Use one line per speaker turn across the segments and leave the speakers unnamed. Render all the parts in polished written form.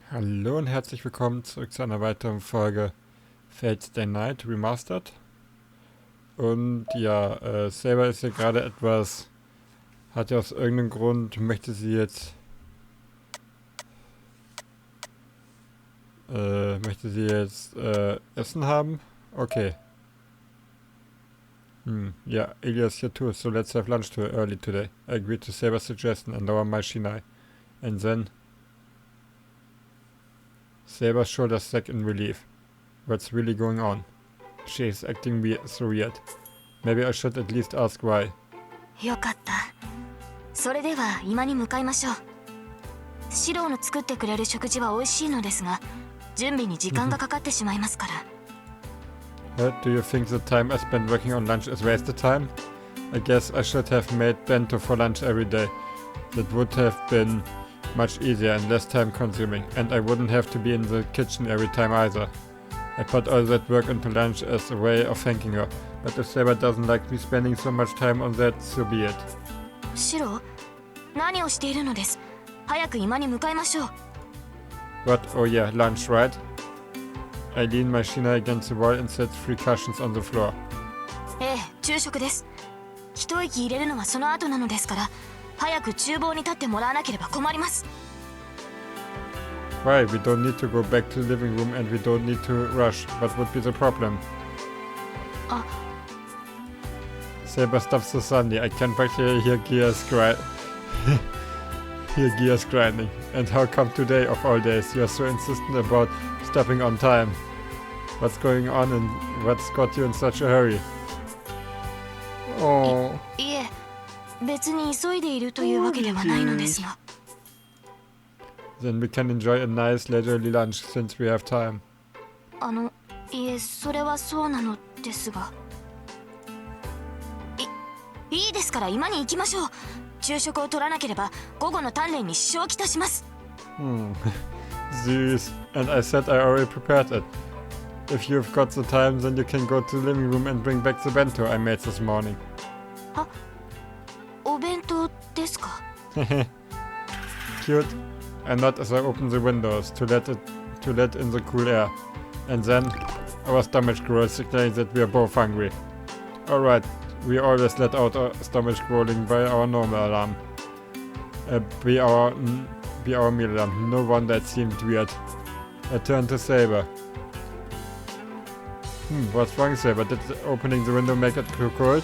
Hallo und herzlich willkommen zurück zu einer weiteren Folge Fate Stay Night Remastered. Und ja, Saber ist hier gerade etwas, hat ja aus irgendeinem Grund, möchte sie jetzt Essen haben. Okay. Yeah, Elias here too, so let's have lunch too early today. I agreed to Saber's suggestion and lower my shinai. And then Saber shoulders sack in relief. What's really going on? She is acting so weird. Maybe I should at least ask why.
よかった。それでは今に向かいましょう。シローの作ってくれる食事は美味しいのですが、準備に時間がかかってしまいますから。
Do you think the time I spent working on lunch is wasted time? I guess I should have made bento for lunch every day. That would have been much easier and less time consuming, and I wouldn't have to be in the kitchen every time either. I put all that work into lunch as a way of thanking her, but if Saber doesn't like me spending so much time on that, so be it.
シロー、何をしているのです。早く今に向かいましょう。
What? Oh yeah, lunch, right? I lean my shina against the wall and set 3 cushions on the floor.
ええ、昼食です。一息入れるのはその後なのですから、早く厨房に立ってもらわなければ困ります。
Why? We don't need to go back to the living room and we don't need to rush. What would be the problem? Saber stops the Sunday. I can practically hear gears grinding. And how come today of all days you are so insistent about stopping on time? What's going on and what's got you in such a hurry? Oh.
いえ、別に急いでいるというわけではないのですが。
Then we can enjoy a nice leisurely lunch since we have time.
いえ、それはそうなのですが。いいですから今に行きましょう。昼食を取らなければ午後の鍛錬に支障をきたします。
Süß. And I said I already prepared it. If you've got the time, then you can go to the living room and bring back the bento I made this morning.
お弁当ですか？
Cute. I nod as I open the windows to let in the cool air. And then our stomach growls, signaling that we are both hungry. Alright, we always let out our stomach growling by our normal alarm. Be our meal alarm. No wonder it seemed weird. I turned to Saber. What's wrong, Saber? Did opening the window make it too cold?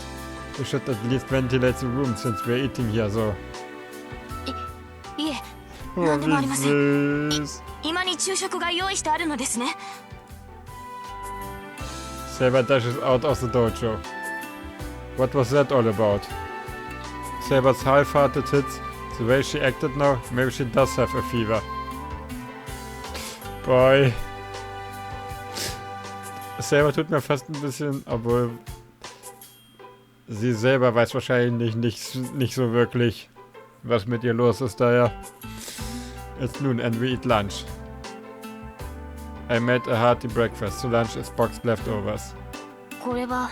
We should at least ventilate the room since we're eating here, so.
いえ、何でもありません。今に昼食が用意してあるのですね。
Saber dashes out of the dojo. What was that all about? Saber's half-hearted hits, the way she acted now, maybe she does have a fever. Boy. Saber tut mir fast ein bisschen, obwohl sie selber weiß wahrscheinlich nicht so wirklich, was mit ihr los ist, daher. It's noon and we eat lunch. I made a hearty breakfast, so lunch is boxed leftovers.
これは、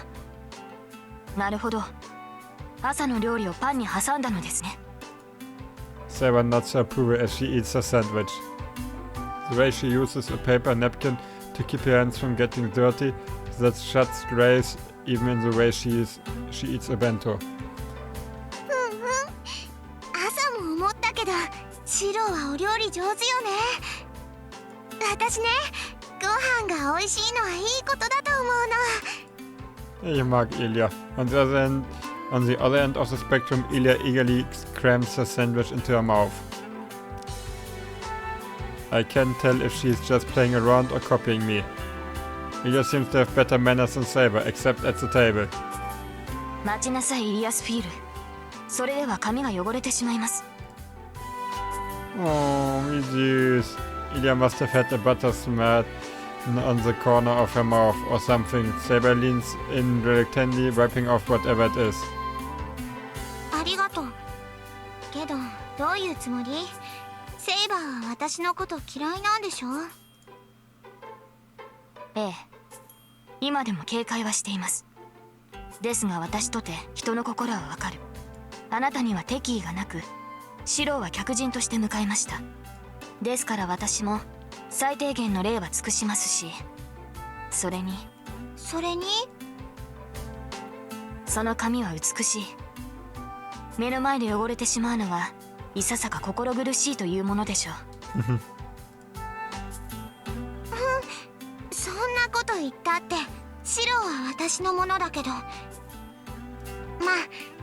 なるほど。朝の料理をパンに挟んだのですね。
Saber nods her approval as she eats her sandwich. The way she uses a paper napkin to keep her hands from getting dirty, that shuts grace even in the way she eats a bento.
朝も思ったけど、シロはお料理上手よね。私ね、ご飯が美味しいのはいいことだと思うの。
Ich mag Ilya. On the other end of the spectrum, Ilya eagerly crams her sandwich into her mouth. I can't tell if she's just playing around or copying me. Ilya seems to have better manners than Saber, except at the table.
待ちなさい、イリアス・フィール。それでは髪が汚れてしまいます。
Oh, wie süß. Ilya must have had a butter smell on the corner of her mouth or something. Saber leans in reluctantly, wiping off whatever it is.
ありがとう。けど、どういうつもり？セイバーは私のこと嫌いなんでしょ？
ええ。今でも警戒はしています。ですが私とて人の心はわかる。あなたには敵意がなく、シローは客人として迎えました。ですから私も最低限の礼は尽くしますし、それにその髪は美しい。目の前で汚れてしまうのはいささか心苦しいというものでしょう。
そんなこと言ったって白は私のものだけど、まあ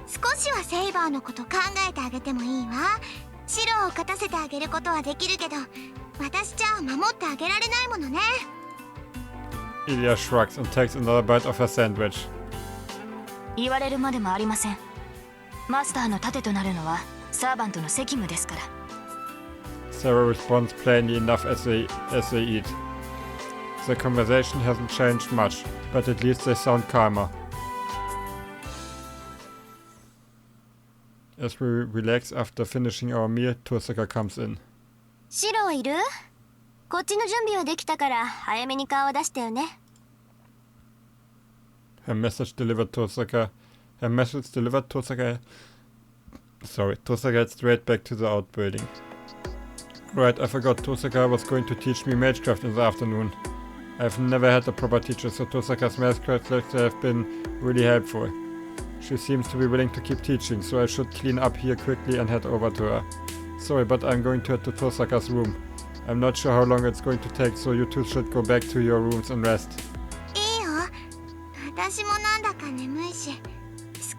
少しはセイバーのこと考えてあげてもいいわ。白を勝たせてあげることはできるけど、私じゃ守ってあげられないものね。
Ilya shrugs and takes another bite of her sandwich.
言われるまでもありません。マスターの盾となるのはサーバントの責務ですから。
Sarah responds plainly enough as they eat. The conversation hasn't changed much, but at least they sound calmer. As we relax after finishing our meal, Tosaka comes in.
白はいる？こっちの準備はできたから早めに顔を出してよね。
Her message delivered Tosaka. Tosaka heads straight back to the outbuilding. Right, I forgot Tosaka was going to teach me magecraft in the afternoon. I've never had a proper teacher, so Tosaka's magecraft lectures have been really helpful. She seems to be willing to keep teaching, so I should clean up here quickly and head over to her. Sorry, but I'm going to head to Tosaka's room. I'm not sure how long it's going to take, so you two should go back to your rooms and rest.
いいよ。私もなんだか眠いし、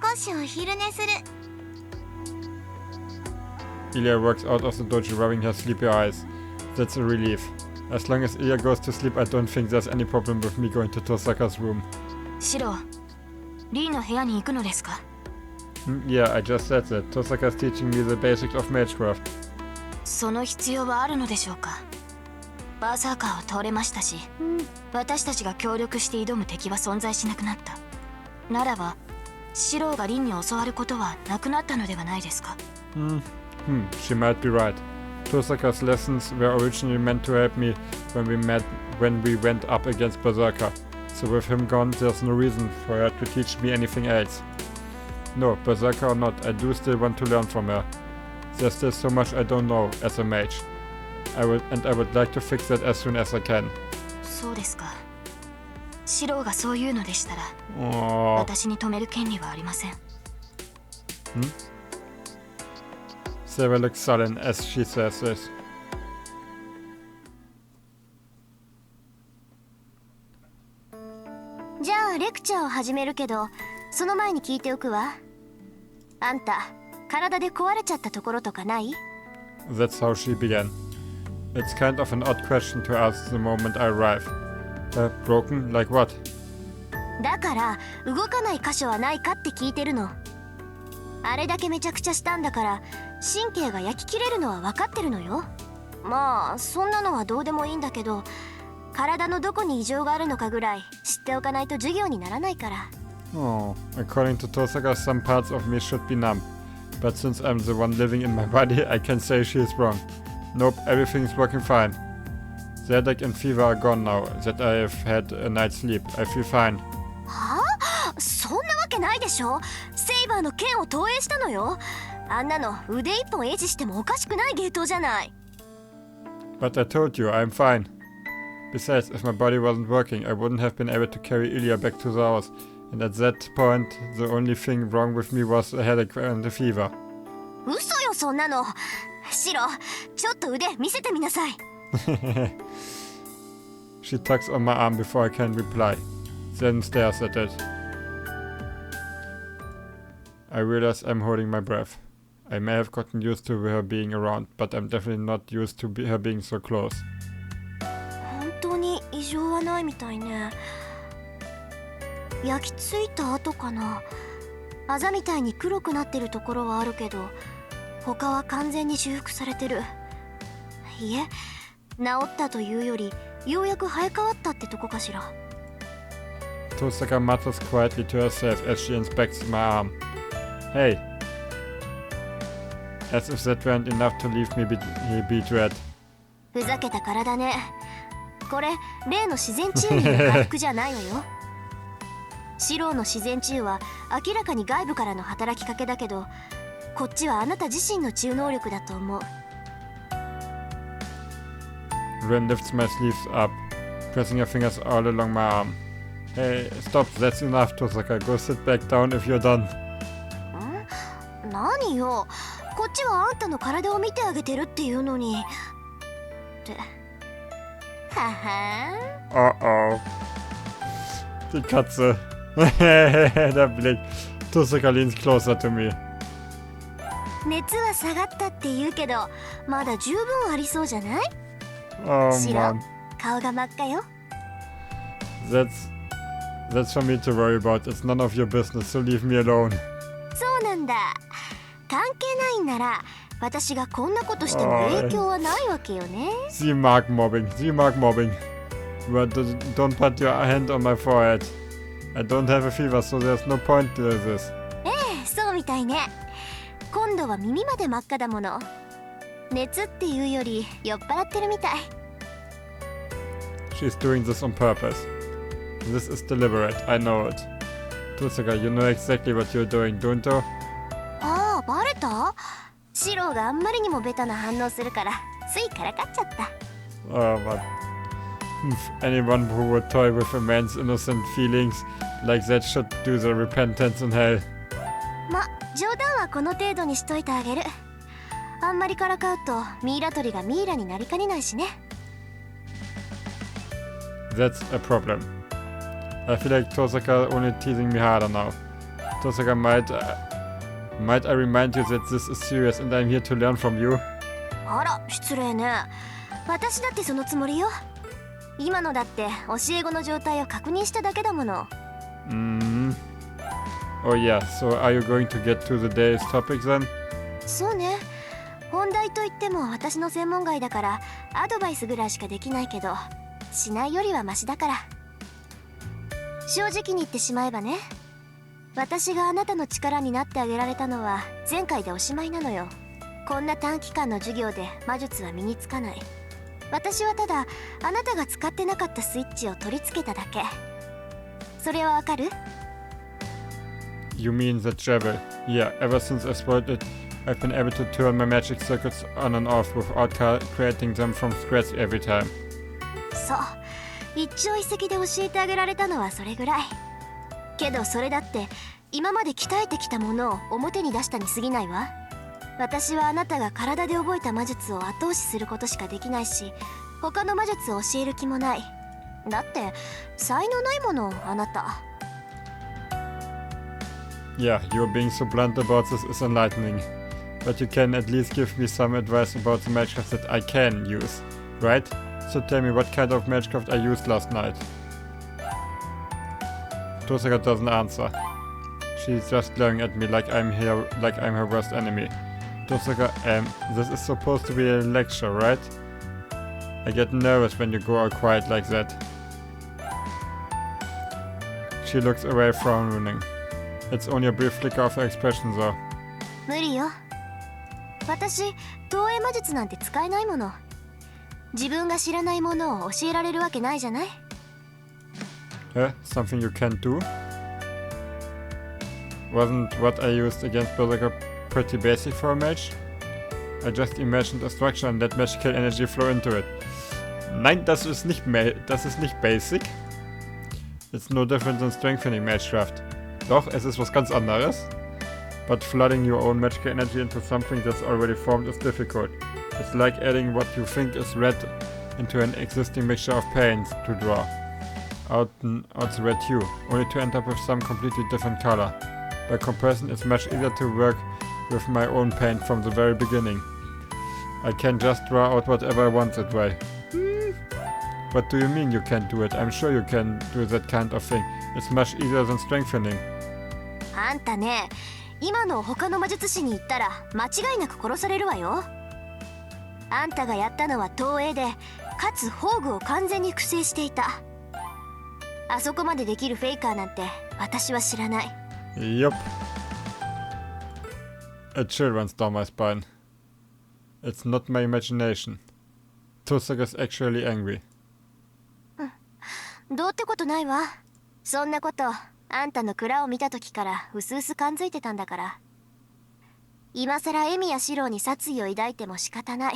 少しお昼寝する。
Ilya walks out of the dojo rubbing her sleepy eyes. That's a relief. As long as Ilya goes to sleep, I don't think there's any problem with me going to Tosaka's room.
シロ、リーの部屋に行くのですか？
Yeah, I just said that. Tosaka's teaching me the basics of magecraft.
その必要はあるのでしょうか？バーサーカーを倒れましたし、私たちが協力して挑む敵は存在しなくなった。ならば、シロがリンに教わることはなくなったのではないですか？
She might be right. Tosaka's lessons were originally meant to help me when we went up against Berserker. So with him gone, there's no reason for her to teach me anything else. No, Berserker or not, I do still want to learn from her. There's still so much I don't know as a mage. I would like to fix that as soon as I can.
そうですか。シロがそういうのでしたら、私に止める権利はありません。
Sarah looks sullen as she says this.
じゃあレクチャーを始めるけど、その前に聞いておくわ。あんた、体で壊れちゃったところとかない？
That's how she began. It's kind of an odd question to ask the moment I arrive. Broken? Like what?
だから動かない箇所はないかって聞いてるの。あれだけめちゃくちゃしたんだから神経が焼き切れるのは分かってるのよ。まあそんなのはどうでもいいんだけど、体のどこに異常があるのかぐらい知っておかないと授業にならないから。
According to Tosaka, some parts of me should be numb. But since I'm the one living in my body, I can say she is wrong. Nope, everything's working fine. Cedric and Fever are gone now that I have had a night's sleep. I feel fine.
はあ？そんなわけないでしょ。セイバーの剣を投影したのよ。あんなの腕一本維持してもおかしくない芸当じゃない。
But I told you, I'm fine. Besides, if my body wasn't working, I wouldn't have been able to carry Ilya back to the house. And at that point, the only thing wrong with me was a headache and a fever.
嘘よそんなの。シロ、ちょっと腕見せてみなさい。
She tugs on my arm before I can reply, then stares at it. I realize I'm holding my breath. I may have gotten used to her being around, but I'm definitely not used to her being so close.
本当に異常はないみたいね。焼き付いた跡かな。あざみたいに黒くなってるところはあるけど、他は完全に修復されてる。いえ、治ったというよりようやく生え変わったってとこかしら。
Tosaka mutters quietly to herself as she inspects my arm. Hey! As if that weren't enough to leave me be dread.
ふざけた体ね。これ例の自然治癒による回復じゃないわよ。シローの自然治癒は明らかに外部からの働きかけだけど、こっちはあなた自身の治癒能力だと思う。
Rin lifts my sleeves up, pressing her fingers all along my arm. Hey, stop, that's enough, Tosaka. Go sit back down if you're done.
何よ、こっちはあんたの体を見てあげてるっていうのに。ってはは
Uh-oh. Die Katze. Der Blick. Tosaka leans closer to me.
熱は下がったって言うけど、まだ十分ありそうじゃない？
Oh
シロ、
man.
顔が真っ赤よ。
That's for me to worry about. It's none of your business, so leave me alone.
そうなんだ。関係ないんなら、私がこんなことしても影響はないわけよね。
Sie mag Mobbing. Sie mag Mobbing. But don't put your hand on my forehead. I don't have a fever, so there's no point to this.
ええ、そうみたいね。今度は耳まで真っ赤だもの。熱っていうより酔っ払ってるみたい。
She's doing this on purpose. This is deliberate, I know it. Tosaka, you know exactly what you're doing, don't you?
ああ、バレた？シロがあんまりにもベタな反応するから、ついからかっちゃった。
Oh man. Anyone who would toy with a man's innocent feelings like that should do the repentance in hell.
ま、冗談はこの程度にしといてあげる。あんまりからかうとミイラ取りがミイラになりかねないしね。
That's a problem. I feel like Tosaka only teasing me harder now. Tosaka, might I remind you that this is serious and I'm here to learn from you?
あら、失礼ね。私だってそのつもりよ。今のだって教え子の状態を確認しただけだもの。
Oh yeah, so are you going to get to the day's topics then?
そうね。本題といっても私の専門外だからアドバイスぐらいしかできないけど、しないよりはマシだから。正直に言ってしまえばね、私があなたの力になってあげられたのは前回でおしまいなのよ。こんな短期間の授業で魔術は身につかない。私はただあなたが使ってなかったスイッチを取り付けただけ。それはわかる？
You mean the travel? Yeah, ever since I spoiled it, I've been able to turn my magic circuits on and off without creating them from scratch every time.
そう、一朝一夕で教えてあげられたのはそれぐらい。けどそれだって今まで鍛えてきたものを表に出したに過ぎないわ。私はあなたが体で覚えた魔術を後押しすることしかできないし、他の魔術を教える気もない。だって才能ないもの、あなた。
Yeah, you're being so blunt about this is enlightening. But you can at least give me some advice about the magicraft that I can use, right? So tell me what kind of magicraft I used last night. Tosaka doesn't answer. She's just glaring at me like I'm her worst enemy. Tosaka, this is supposed to be a lecture, right? I get nervous when you go all quiet like that. She looks away, frowning. It's only a brief flicker of her expression, though.
無理よ。私、投影魔術なんて使えないもの。自分が知らないものを教えられるわけないじゃない？
Something you can't do? Wasn't what I used against Berserker pretty basic for a mage? I just imagined a structure and let magical energy flow into it. Nein, das ist nicht basic. It's no different than strengthening magecraft. Doch, es ist was ganz anderes. But flooding your own magical energy into something that's already formed is difficult. It's like adding what you think is red into an existing mixture of paints to draw out the red hue, only to end up with some completely different color. By comparison, it's much easier to work with my own paint from the very beginning. I can just draw out whatever I want that way. What do you mean you can't do it? I'm sure you can do that kind of thing. It's much easier than strengthening.
あんたね、今の他の魔術師に言ったら間違いなく殺されるわよ。あんたがやったのは投影で、かつ宝具を完全に複製していた。あそこまでできるフェイカーなんて私は知らない。
Yup. A chill runs down my spine. It's not my imagination. Tosaka's actually angry.
どうってことないわ。そんなことあんたの蔵を見た時からうすうす感づいてたんだから。今さらエミやシローに殺意を抱いても仕方ない。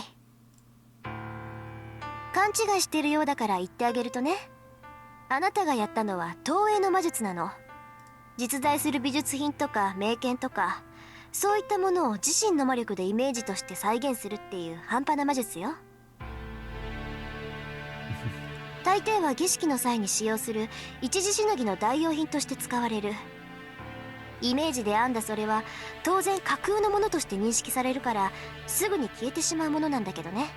考勘違いしてるようだから言ってあげるとね、あなたがやったのは投影の魔術なの。実在する美術品とか名剣とかそういったものを自身の魔力でイメージとして再現するっていう半端な魔術よ。大抵は儀式の際に使用する一時しのぎの代用品として使われる。イメージで編んだそれは当然架空のものとして認識されるからすぐに消えてしまうものなんだけどね。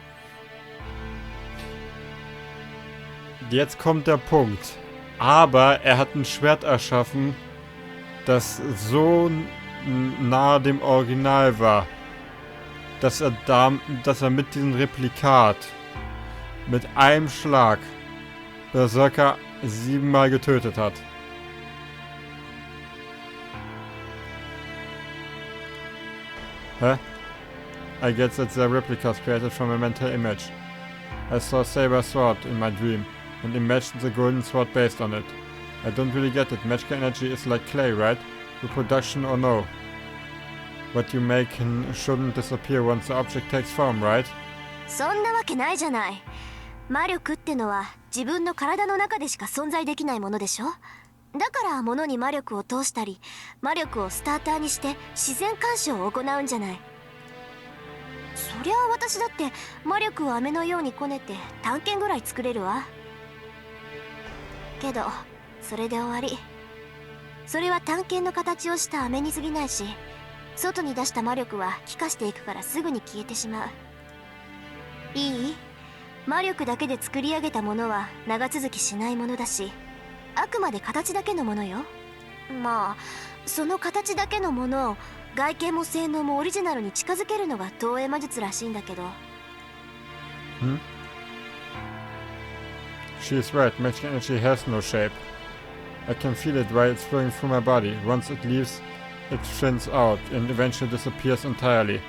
Jetzt kommt der Punkt. Aber er hat ein Schwert erschaffen, das so nahe dem Original war, dass er mit diesem Replikat mit einem Schlag Berserker 7-mal getötet hat. Hä? I guess that's the replicas created from a mental image. I saw Saber Sword in my dream and imagined the golden sword based on it. I don't really get it. Magical energy is like clay, right? Reproduction or no? What you make shouldn't disappear once the object takes form, right?
そんなわけないじゃない。魔力ってのは自分の体の中でしか存在できないものでしょ。だから物に魔力を通したり魔力をスターターにして自然干渉を行うんじゃない。そりゃあ私だって魔力を飴のようにこねて探検ぐらい作れるわ。けどそれで終わり。それは探検の形をした飴に過ぎないし、外に出した魔力は気化していくからすぐに消えてしまう。いい？魔力だけで作り上げたものは長続きしないものだし、あくまで形だけのものよ。まあその形だけのものを外見も性能もオリジナルに近づけるのが投影魔術らしいんだけど。
She is right. Magic energy has no shape. I can feel it while it's flowing through my body. Once it leaves, it thins out and eventually disappears entirely.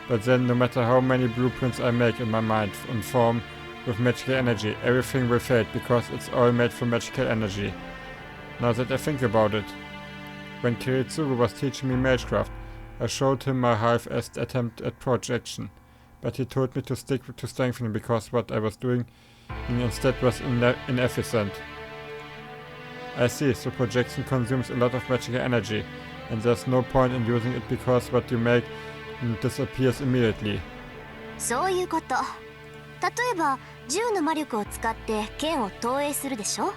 But then, no matter how many blueprints I make in my mind and form with magical energy, everything will fade because it's all made from magical energy. Now that I think about it, when Kiritsuru was teaching me magecraft, I showed him my half-assed attempt at projection, but he told me to stick to strengthening because what I was doing instead was inefficient. I see, so projection consumes a lot of magical energy, and there's no point in using it because what you make disappears immediately.
そういうこと。例えば銃の魔力を使って剣を投影するでしょ。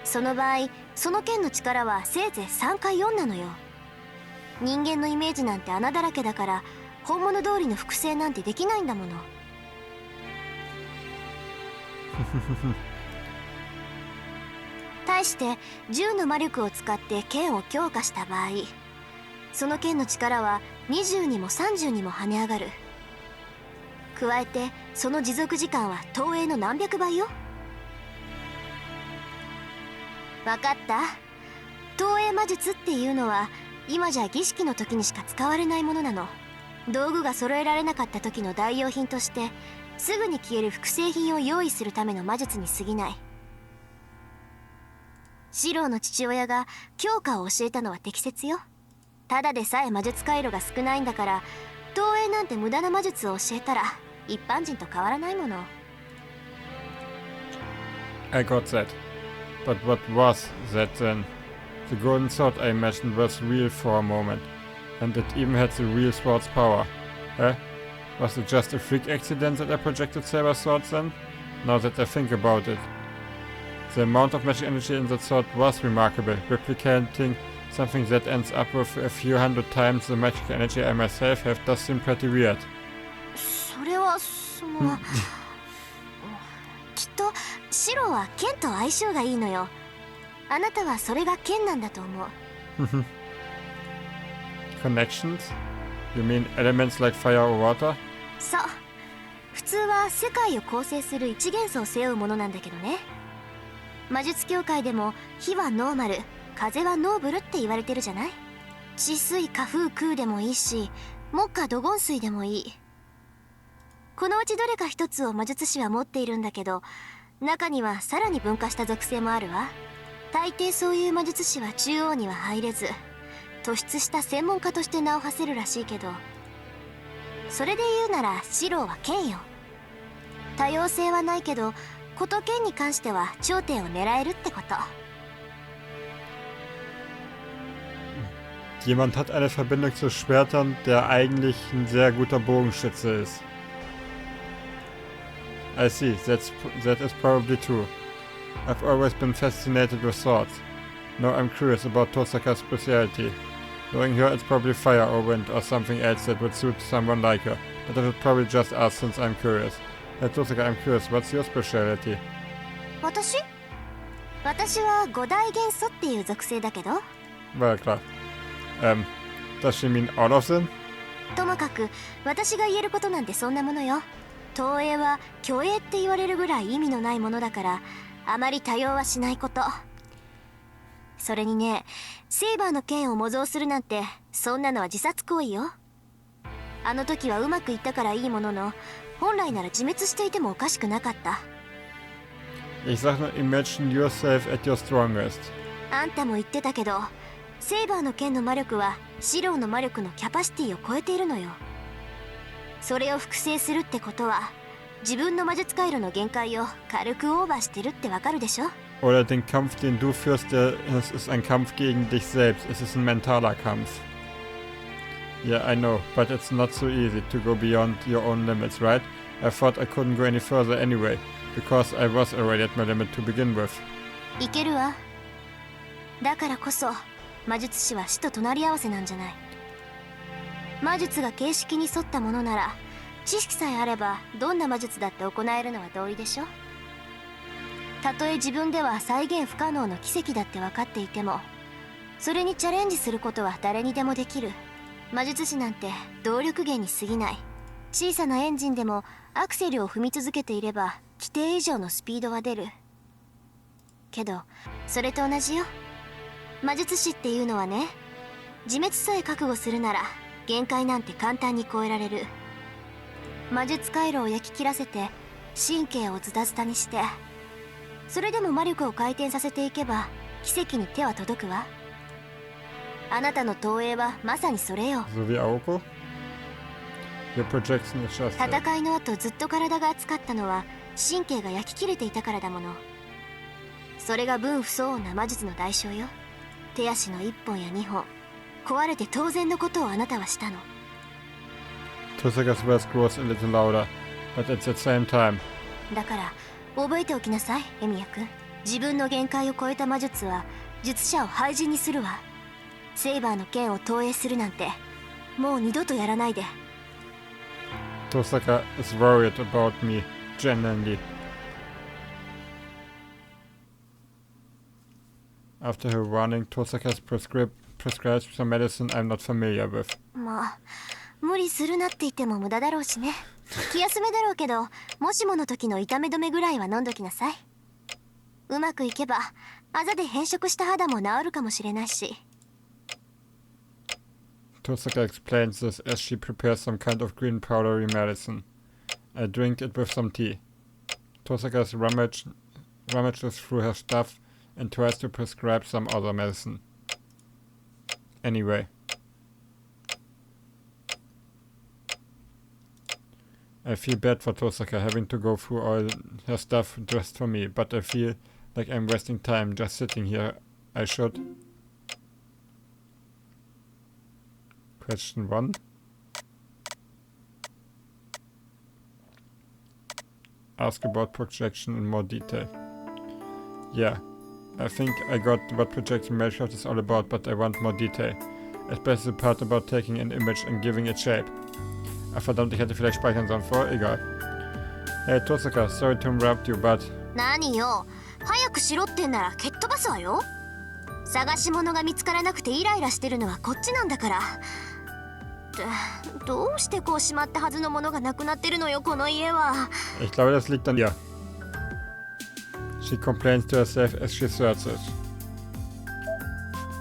その場合その剣の力はせいぜい3か4なのよ。人間のイメージなんて穴だらけだから本物通りの複製なんてできないんだもの。対して銃の魔力を使って剣を強化した場合、その剣の力は20にも30にも跳ね上がる。加えてその持続時間は投影の何百倍よ。わかった？投影魔術っていうのは今じゃ儀式の時にしか使われないものなの。道具が揃えられなかった時の代用品としてすぐに消える複製品を用意するための魔術に過ぎない。シローの父親が強化を教えたのは適切よ。ただでさえ魔術回路が少ないんだから、投影なんて無駄な魔術を教えたら一般人と変わらないもの。
I got that. But what was that then? The golden sword I imagined was real for a moment, and it even had the real sword's power. Was it just a freak accident that I projected Saber Swords then? Now that I think about it. The amount of magic energy in that sword was remarkable, replicating something that ends up with a few hundred times the magic energy I myself have does seem pretty weird.
それはきっとシローは剣と相性がいいのよ。あなたはそれが剣なんだと思う。
Connections? You mean elements like fire or water?
そう。普通は世界を構成する一元素を背負うものなんだけどね。魔術協会でも火はノーマル、風はノーブルって言われてるじゃない。治水火風空でもいいし、木火土金水でもいい。このうちどれか一つを魔術師は持っているんだけど、中にはさらに分化した属性もあるわ。大抵そういう魔術師は中央には入れず、突出した専門家として名を馳せるらしいけど、それで言うならシローは剣よ。多様性はないけどこと剣に関しては頂点を狙えるってこと。
Jemand hat eine Verbindung zu Schwertern, der eigentlich ein sehr guter Bogenschütze ist. I see, that is probably true. I've always been fascinated with swords. Now I'm curious about Tosaka's specialty. Knowing her, it's probably fire or wind or something else that would suit someone like her. But I should probably just ask since I'm curious. Hey Tosaka, I'm curious, what's your specialty?
私は五大元素っていう属性だけど。
Well, klar. Does she mean all of them?
ともかく私が言えることなんてそんなものよ。投影は虚影って言われるぐらい意味のないものだからあまり多用はしないこと。それにね、セイバーの剣を模造するなんてそんなのは自殺行為よ。あの時はうまくいったからいいものの、本来なら自滅していてもおかしくなかった。
Ich sag nur, imagine yourself at your strongest.
あんたも言ってたけど、セイバーの剣の魔力はシローの魔力のキャパシティを超えているのよ。それを複製するってことは自分の魔術回路の限界を軽くオーバーしてるってわかるでしょ。
Oder den Kampf, den du führst, es ist ein Kampf gegen dich selbst. Es ist ein mentaler Kampf. Yeah, I know, but it's not so easy to go beyond your own limits, right? I thought I couldn't go any further anyway, because I was already at my limit to begin with.
いけるわ。だからこそ魔術師は死と隣り合わせなんじゃない。魔術が形式に沿ったものなら知識さえあればどんな魔術だって行えるのは道理でしょ。たとえ自分では再現不可能の奇跡だって分かっていても、それにチャレンジすることは誰にでもできる。魔術師なんて動力源に過ぎない。小さなエンジンでもアクセルを踏み続けていれば規定以上のスピードは出る。けどそれと同じよ。魔術師っていうのはね、自滅さえ覚悟するなら限界なんて簡単に超えられる。魔術回路を焼き切らせて神経をズタズタにして、それでも魔力を回転させていけば奇跡に手は届くわ。あなたの投影はまさにそれよ。
So wie Aoko? Your projection is just...
戦いの後ずっと体が熱かったのは神経が焼き切れていたからだもの。それが分不相応な魔術の代償よ。手足の1本や2本壊れて当然のことをあなたはしたの。
Tosaka's voice grows a little louder, but at the same time...
だから覚えておきなさい、エミヤ君。自分の限界を超えた魔術は術者を廃人にするわ。セイバーの剣を投影するなんてもう二度とやらないで。
Tosaka is worried about me, genuinely. After her warning, Tosaka's prescribes some medicine I'm not familiar with.
まあ無理するなって言っても無駄だろうしね。気休めだろうけど、もしもの時の痛め止めぐらいは飲んどきなさい。うまくいけばあざで変色した肌も治るかもしれないし。
Tosaka explains this as she prepares some kind of green powdery medicine. I drink it with some tea. Tosaka rummages through her stuff and tries to prescribe some other medicine. Anyway. I feel bad for Tosaka having to go through all her stuff just for me, but I feel like I'm wasting time just sitting here. I should... Question 1. Ask about projection in more detail. Yeah, I think I got what Projektions Magie is all about, but I want more detail. Especially the part about taking an image and giving it shape. Ah verdammt, ich hätte vielleicht speichern sollen vorher, egal. Hey Tosaka, sorry to interrupt you, but...
何よ、早くしろってんなら蹴っ飛ばすわよ。探し物が見つからなくてイライラしてるのはこっちなんだから。どうしてこうしまったはずのものがなくなってるのよ、この家は。
Ich glaube, das liegt an ihr. She complains to herself as she searches.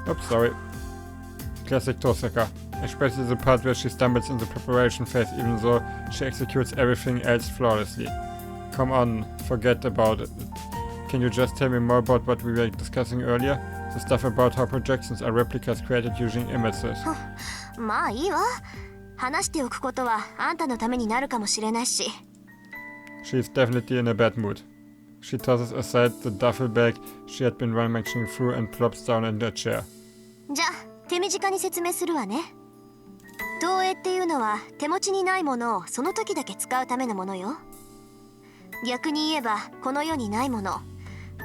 Oops, sorry. Classic Tosaka. Especially the part where she stumbles in the preparation phase, even though she executes everything else flawlessly. Come on, forget about it. Can you just tell me more about what we were discussing earlier? The stuff about how projections are replicas created using images.
まあいいわ。話しておくことはあんたのためになるかもしれないし。
She's definitely in a bad mood. She tosses aside the duffel bag she had been rummaging through and plops down in her chair.
じゃあ手短に説明するわね。投影っていうのは手持ちにないものをその時だけ使うためのものよ。逆に言えばこの世にないもの、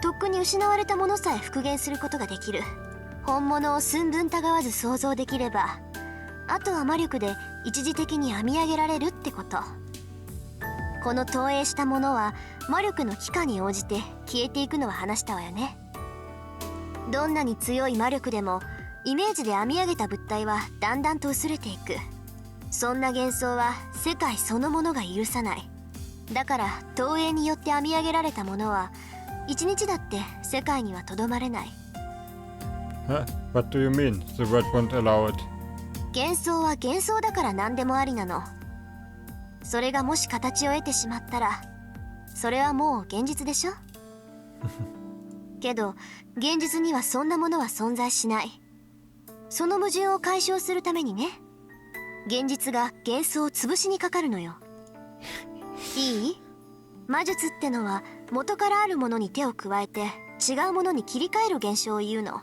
とっくに失われたものさえ復元することができる。本物を寸分たがわず想像できれば、あとは魔力で一時的に編み上げられるってこと。この投影したものは魔力の期間に応じて消えていくのは話したわよね。どんなに強い魔力でもイメージで編み上げた物体はだんだんと薄れていく。そんな幻想は世界そのものが許さない。だから投影によって編み上げられたものは一日だって世界にはとどまれない。
Huh? What do you mean? The world won't allow it.
幻想は幻想だから何でもありなの。それがもし形を得てしまったら、それはもう現実でしょ。けど現実にはそんなものは存在しない。その矛盾を解消するためにね、現実が幻想を潰しにかかるのよ。いい？魔術ってのは元からあるものに手を加えて違うものに切り替える現象を言うの。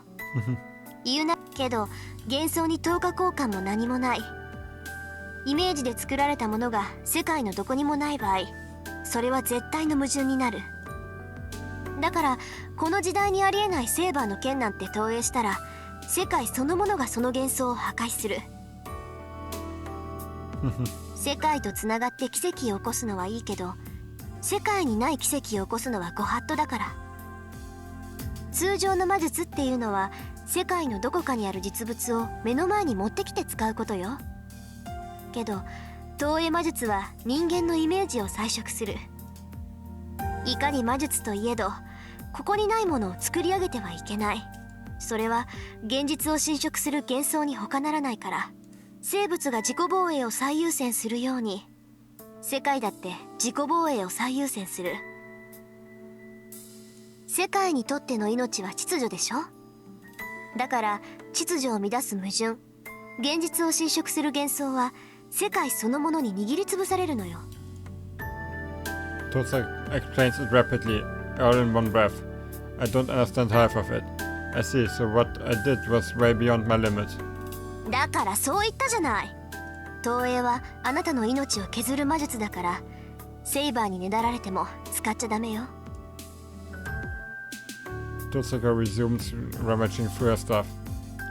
言うなけど幻想に等価交換も何もない。イメージで作られたものが世界のどこにもない場合、それは絶対の矛盾になる。だからこの時代にありえないセーバーの剣なんて投影したら、世界そのものがその幻想を破壊する。世界とつながって奇跡を起こすのはいいけど、世界にない奇跡を起こすのはご法度だから。通常の魔術っていうのは世界のどこかにある実物を目の前に持ってきて使うことよ。けど投影魔術は人間のイメージを彩色する。いかに魔術といえどここにないものを作り上げてはいけない。それは現実を侵食する幻想に他ならないから、生物が自己防衛を最優先するように世界だって自己防衛を最優先する。世界にとっての命は秩序でしょ。だから秩序を乱す矛盾、現実を侵食する幻想は世界そのものに握りつぶされるのよ。
Tosa explains it rapidly, all in one breath. I don't understand half of it. I see, so what I did was way beyond my limit.
だからそう言ったじゃない。投影はあなたの命を削る魔術だから、セイバーにねだられても使っちゃダメよ。
Tosaka resumes rummaging through her stuff.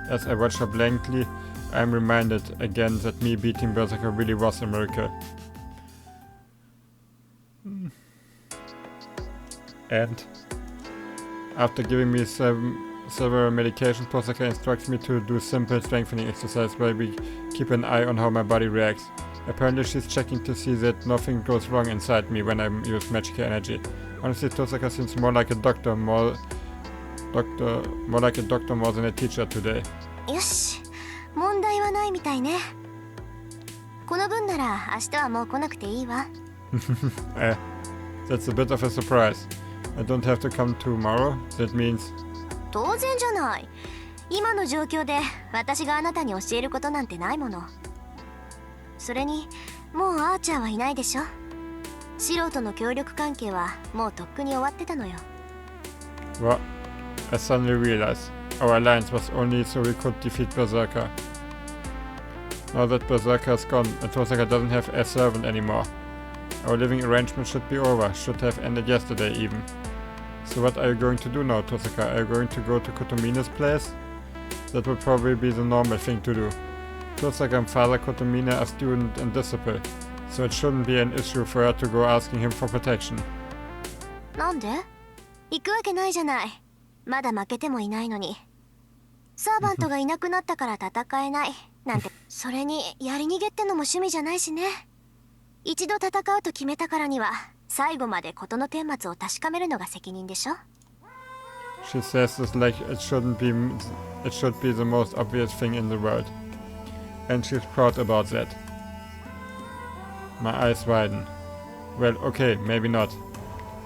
As I watch her blankly, I am reminded again that me beating Berserker really was a miracle. And after giving me several medications, Tosaka instructs me to do simple strengthening exercise where we keep an eye on how my body reacts. Apparently she's checking to see that nothing goes wrong inside me when I use magical energy. Honestly, Tosaka seems more like a doctor, more like a doctor more than a teacher today.
よし、問題はないみたいね。この分なら明日はもう来なくていいわ。
That's a bit of a surprise. I don't have to come tomorrow. That means...
当然じゃない。今の状況で私があなたに教えることなんてないもの。それにもうアーチャーはいないでしょ。素人の協力関係はもうとっくに終わってたのよ。
What? I suddenly realized our alliance was only so we could defeat Berserker. Now that Berserker is gone and Tosaka doesn't have a servant anymore, our living arrangement should be over, should have ended yesterday even. So what are you going to do now, Tosaka? Are you going to go to Kotomine's place? That would probably be the normal thing to do. Tosaka and Father Kotomine are student and disciple, so it shouldn't be an issue for her to go asking him for protection.
なんで？行くわけないじゃない。まだ負けてもいないのに。サーバントがいなくなったから戦えないなんて。それにやり逃げってのも趣味じゃないしね。一度戦うと決めたからには最後まで事の顛末を確かめるのが責任でしょ。
She says this like it should be the most obvious thing in the world. And she's proud about that. My eyes widen. Well, okay, maybe not.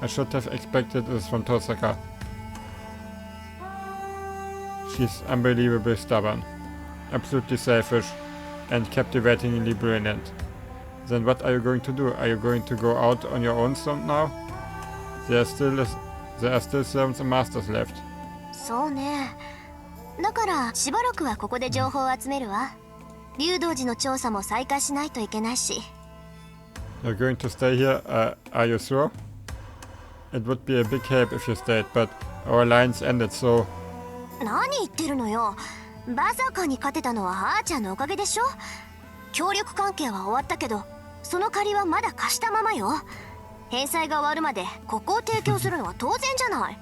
I should have expected this from Tosaka. She's unbelievably stubborn, absolutely selfish, and captivatingly brilliant. Then what are you going to do? Are you going to go out on your own now? There are still servants and masters left.
そうね。だからしばらくはここで情報を集めるわ。竜道寺の調査も再開しないといけないし。
You're going to stay here? Are you sure? It would be a big help if you stayed, but our alliance ended, so...
何言ってるのよ。バーサーカーに勝てたのはあーちゃんのおかげでしょ。協力関係は終わったけど、その借りはまだ貸したままよ。返済が終わるまでここを提供するのは当然じゃない。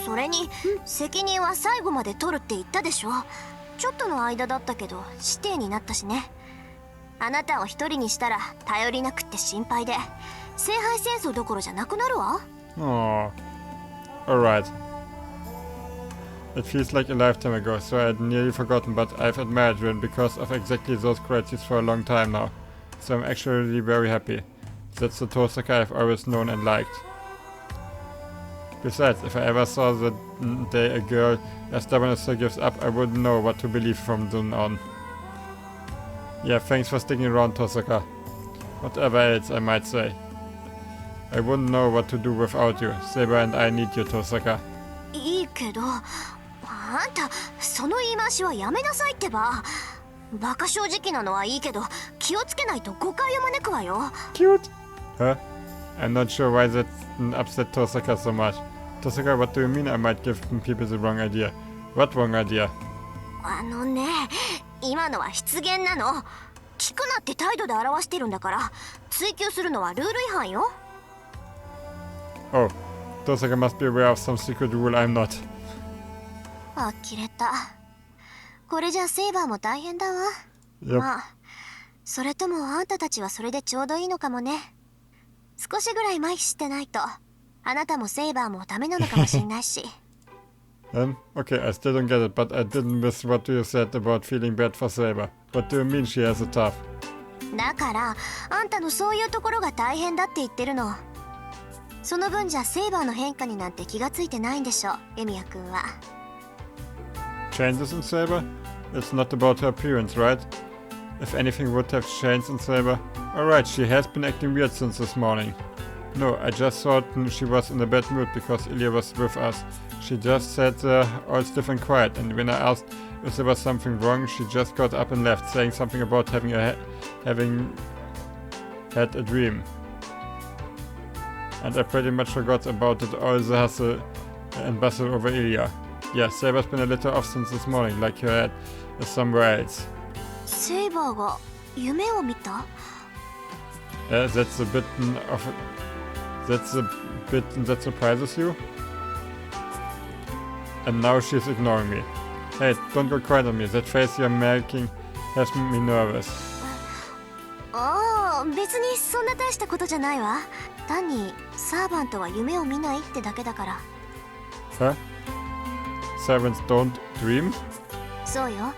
それに責任は最後まで取るって言ったでしょ。ちょっとの間だったけど指定になったしね。あなたを一人にしたら頼りなくって心配で、聖杯戦争どころじゃなくなるわ。
Oh, alright. It feels like a lifetime ago, so I had nearly forgotten, but I've admired Rin because of exactly those qualities for a long time now. So I'm actually very happy. That's the Tosaka I've always known and liked. Besides, if I ever saw the day a girl as stubborn as her gives up, I wouldn't know what to believe from then on. Yeah, thanks for sticking around, Tosaka. Whatever else I might say. I wouldn't know what to do without you. Saber and I need you, Tosaka.
いいけど、あんたその言い回しはやめなさいってば。バカ正直なのはいいけど、気をつけないと誤解を招くわよ。
Cute. Huh? I'm not sure why that upset Tosaka so much. Tosaka, what do you mean I might give people the wrong idea? What wrong idea?
あのね、今のは失言なの。聞くなって態度で表してるんだから、追求するのはルール違反よ。
Oh, Tosaka must be aware of some secret rule I'm not.
呆れた。これじゃセイバーも大変だわ。
Yep.
まあ、それともあんたたちはそれでちょうどいいのかもね。少しぐらい麻痺してないと、あなたもセイバーもダメなのかもしれないし。
Okay, I still don't get it, but I didn't miss what you said about feeling bad for Saber. What do you mean she has it tough?
だから、あんたのそういうところが大変だって言ってるの。その分じゃセイバーの変化になんて気がついてないんでしょ、エミヤ君は。
Changes in Saber? It's not about her appearance, right? If anything would have changed in Saber. Alright, she has been acting weird since this morning. No, I just thought she was in a bad mood because Ilya was with us. She just sat there all stiff and quiet, and when I asked if there was something wrong, she just got up and left, saying something about having had a dream. And I pretty much forgot about it, all the hustle and bustle over Ilya. Yeah, Saber's been a little off since this morning, like her head is somewhere else.
セイバーが夢を見た？
That's a bit that surprises you? And now she's ignoring me. Hey, don't go quiet on me. That face you're making has me nervous.
ああ、別にそんな大したことじゃないわ。単にサーバントは夢を見ないってだけだから。
Huh? Servants don't dream?
そうよ。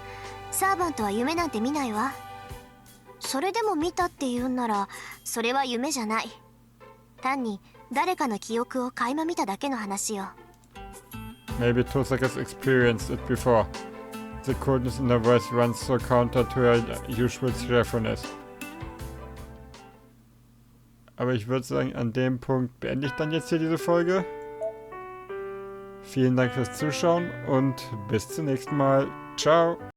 サーバントは夢なんて見ないわ。それでも見たって言うんなら、それは夢じゃない。単に誰かの記憶を垣間見ただけの話よ。
Maybe Tosaka's experienced it before. The coldness in her voice runs so counter to her usual cheerfulness. Aber ich würde sagen, an dem Punkt beende ich dann jetzt hier diese Folge. Vielen Dank fürs Zuschauen und bis zum nächsten Mal. Ciao!